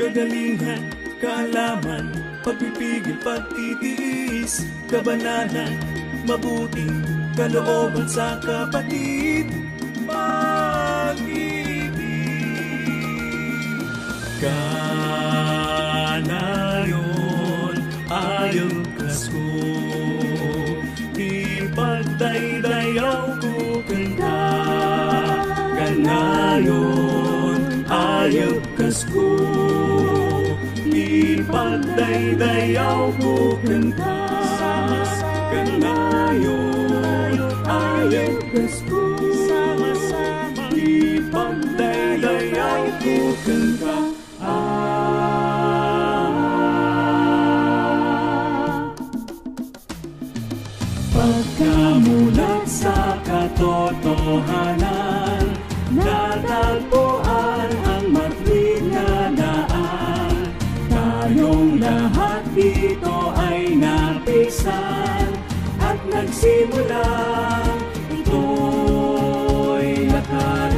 Kagalingan, kaalaman, pagpipigil, pagtitiis, kabanalan, mabuting kalooban sa kapatid, pag-ibig. Kanayon, ayaw kasko, ipagdaydayaw ko kanta. Kanayon, ayaw kasko, ipagdaydayaw ko kanta. Kanayon, ayaw kasko, ipagdaydayaw ko kanta. Pagkamulat sa katotohanan, natagpuan ang matuwid na daan. Tayong lahat dito ay napisan at nagsimula, ito'y lakaran.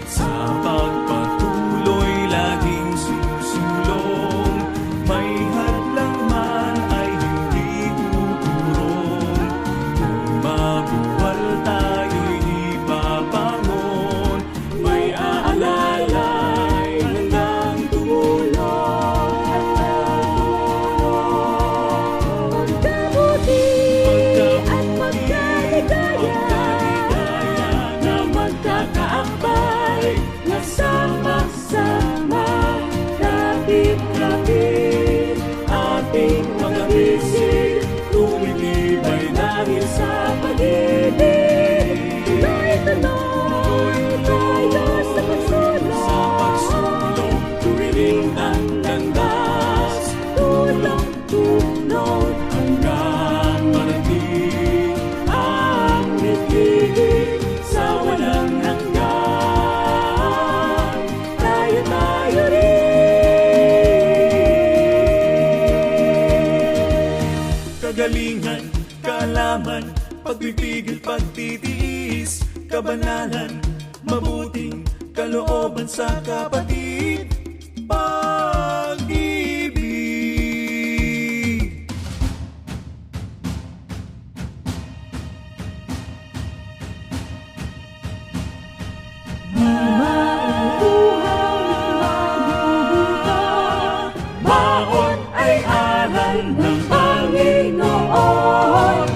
Sa pagpatuloy laging susulong, may hadlang man ay hindi tuturong. Kung mabuwal tayo'y ipapangon, may aalalay handang tumulong. Magkabuti at magkaligaya na magkakaakbay, na sama-sama, kapit-kapit, ating mga bisig, tumitibay dahil sa pag-ibig. Tuloy-tuloy tayo sa pagsulong. Sa pagsulong, tuwiring ang landas, Tulong-tulong hanggang marating ang bibig sa walang hanggan. tayo rin. Kagalingan, kaalaman, pagpipigil, pagtitiis, kabanalan, mabuting kalooban sa kapatid, pag-ibig. Baon ay aral ng Panginoon,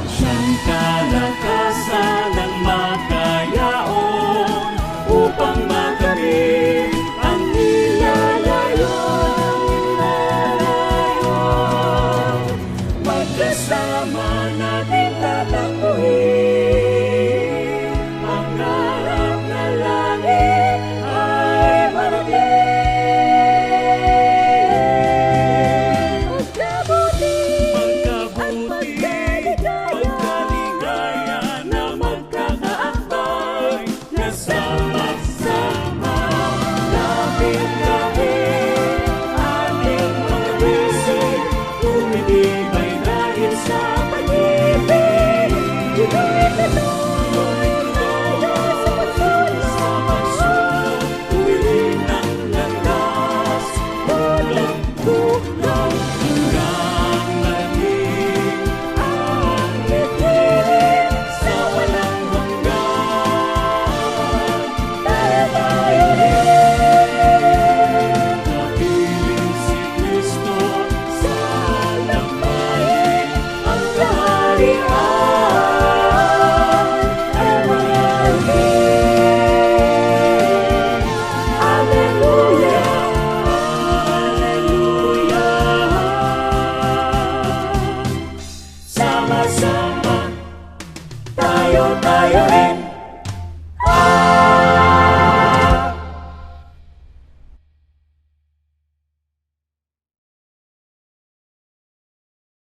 siyang kalakasan ng makayaon, upang makamit ang nilalayon. Magkasama natin tatakbuhin, pangarap na langit ay marating. Magkabuti at Pagkabuti, pagkaligaya na magkakaakbay, na sama-sama, lapit-lapit, ating mga bisig, tumitibay dahil sa pag-ibig. Tuloy-tuloy tayo sa pagsulong. Tuwirin ang landas, Tulong-tulong hanggang marating ang bibig sa walang hanggan. tayo rin. Kapiling si Kristo sa Tagumpayin ang kaharian ay marating. Alleluia, Alleluia. Sama-sama, tayo rin.